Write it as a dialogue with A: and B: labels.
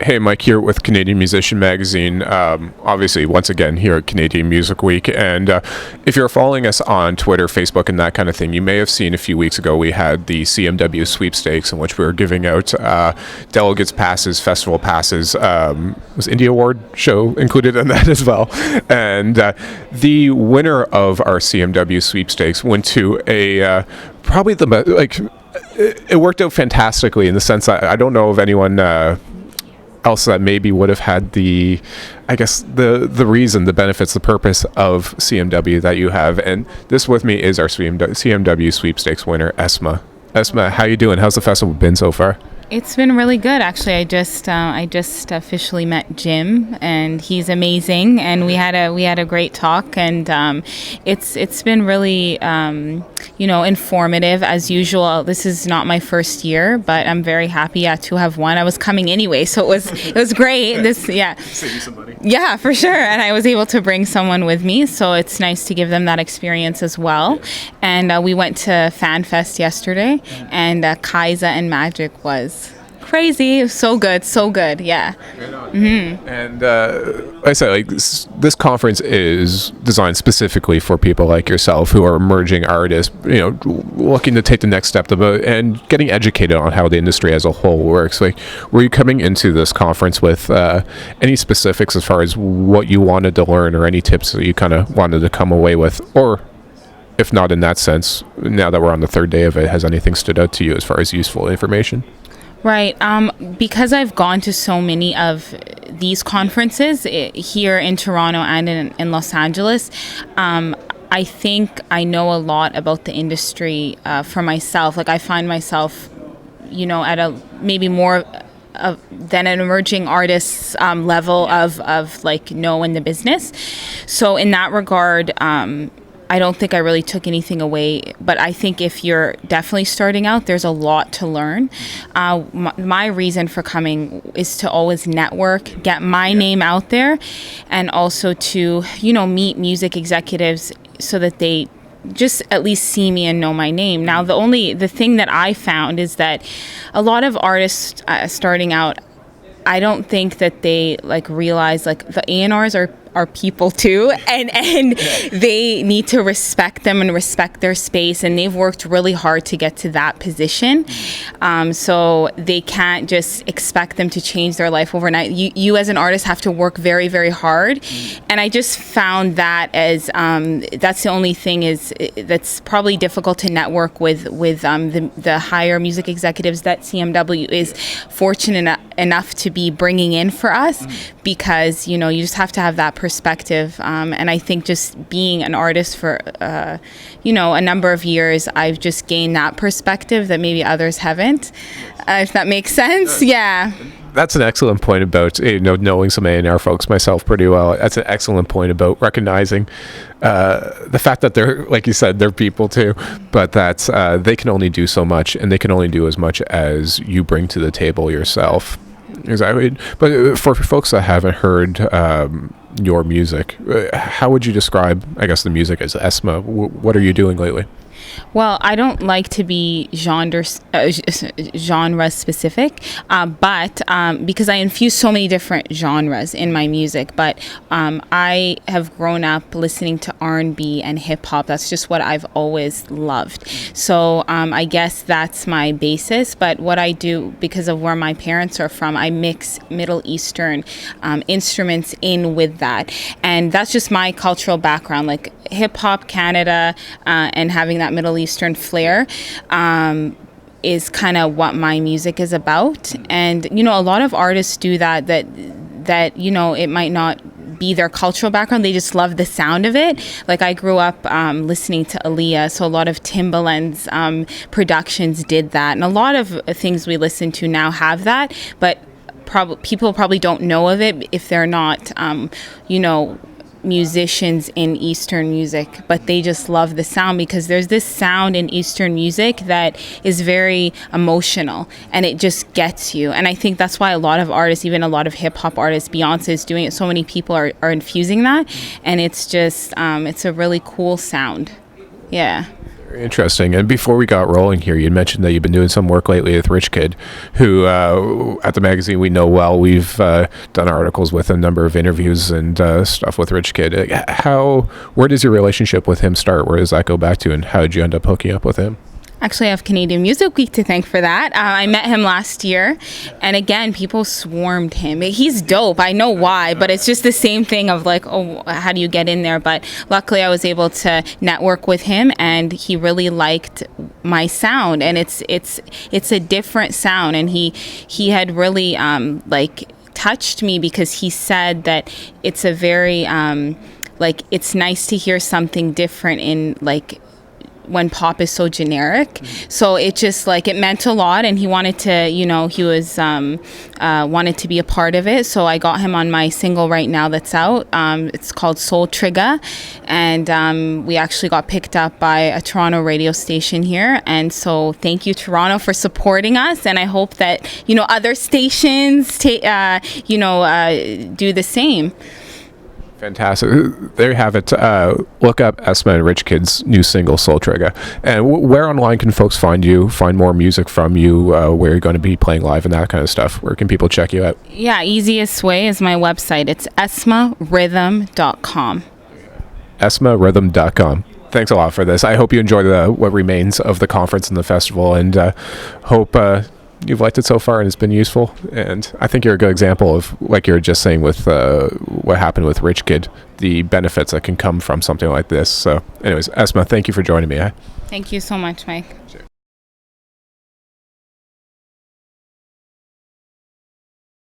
A: Hey, Mike here with Canadian Musician Magazine. Obviously, once again, here at Canadian Music Week. And if you're following us on Twitter, Facebook, and that kind of thing, you may have seen a few weeks ago we had the CMW Sweepstakes, in which we were giving out delegates passes, festival passes. Was Indie Award show included in that as well? And the winner of our CMW Sweepstakes went to a probably the it worked out fantastically in the sense I don't know of anyone else that maybe would have had the reason, the benefits, the purpose of CMW that you have. And this with me is our CMW Sweepstakes winner, ESMA. ESMA, how you doing? How's the festival been so far?
B: It's been really good, actually. I just officially met Jim, and he's amazing. And we had a great talk, and it's been really informative as usual. This is not my first year, but I'm very happy to have won. I was coming anyway, so it was great. Save you some money. Yeah, for sure. And I was able to bring someone with me, so it's nice to give them that experience as well. And we went to FanFest yesterday, and Kaisa and Magic was crazy. It was so good, yeah. Mm-hmm. And
A: like I said, this conference is designed specifically for people like yourself who are emerging artists, looking to take the next step and getting educated on how the industry as a whole works. Like, were you coming into this conference with any specifics as far as what you wanted to learn, or any tips that you kind of wanted to come away with? Or if not in that sense, now that we're on the third day of it, has anything stood out to you as far as useful information?
B: Right. Because I've gone to so many of these conferences here in Toronto and in Los Angeles, I think I know a lot about the industry for myself. Like, I find myself, at a maybe more than an emerging artist's level of knowing the business. So in that regard, I don't think I really took anything away, but I think if you're definitely starting out, there's a lot to learn. My reason for coming is to always network, get my name out there, and also to, meet music executives so that they just at least see me and know my name. Now, the thing that I found is that a lot of artists starting out, I don't think that they realize the A&Rs are people too, and they need to respect them and respect their space, and they've worked really hard to get to that position, so they can't just expect them to change their life overnight. You as an artist have to work very, very hard, and I just found that as that's the only thing that's probably difficult to network with the higher music executives that CMW is fortunate enough to be bringing in for us, because you just have to have that perspective, and I think just being an artist for a number of years, I've just gained that perspective that maybe others haven't, if that makes sense. Yeah,
A: that's an excellent point about knowing some A&R folks myself pretty well. That's an excellent point about recognizing the fact that they're, like you said, they're people too, but that they can only do so much, and they can only do as much as you bring to the table yourself. Exactly. But for folks that haven't heard your music, how would you describe, I guess, the music as ESMA? What are you doing lately?
B: Well, I don't like to be genre specific, but because I infuse so many different genres in my music. But I have grown up listening to R&B and hip hop. That's just what I've always loved. So I guess that's my basis. But what I do, because of where my parents are from, I mix Middle Eastern instruments in with that, and that's just my cultural background, like hip hop, Canada, and having that Middle Eastern flair is kind of what my music is about. And a lot of artists do that it might not be their cultural background, they just love the sound of it. Like, I grew up listening to Aaliyah, so a lot of Timbaland's productions did that, and a lot of things we listen to now have that, but people probably don't know of it if they're not musicians in Eastern music, but they just love the sound, because there's this sound in Eastern music that is very emotional, and it just gets you. And I think that's why a lot of artists, even a lot of hip hop artists, Beyonce is doing it, so many people are infusing that, and it's just it's a really cool sound. Yeah.
A: Interesting. And before we got rolling here, you mentioned that you've been doing some work lately with Rich Kid, who at the magazine we know well. We've done articles with a number of interviews and stuff with Rich Kid. Where does your relationship with him start? Where does that go back to, and how did you end up hooking up with him?
B: Actually, I have Canadian Music Week to thank for that. I met him last year, and again, people swarmed him. He's dope. I know why, but it's just the same thing of like, oh, how do you get in there? But luckily, I was able to network with him, and he really liked my sound, and it's a different sound, and he had really like touched me because he said that it's a very like it's nice to hear something different in like when pop is so generic. So it just like it meant a lot, and he wanted to, he was wanted to be a part of it. So I got him on my single right now that's out. It's called Trigga, and we actually got picked up by a Toronto radio station here. And so thank you, Toronto, for supporting us, and I hope that other stations do the same.
A: Fantastic. There you have it. Look up ESMA and Rich Kid's new single, Soul Trigga. And where online can folks find you, find more music from you, where you're going to be playing live and that kind of stuff? Where can people check you out?
B: Yeah, easiest way is my website. It's esmarhythm.com.
A: esmarhythm.com. Thanks a lot for this. I hope you enjoy what remains of the conference and the festival, and hope you've liked it so far and it's been useful. And I think you're a good example of, like you were just saying with what happened with Rich Kid, the benefits that can come from something like this. So anyways, ESMA, thank you for joining me.
B: Thank you so much, Mike. Sure.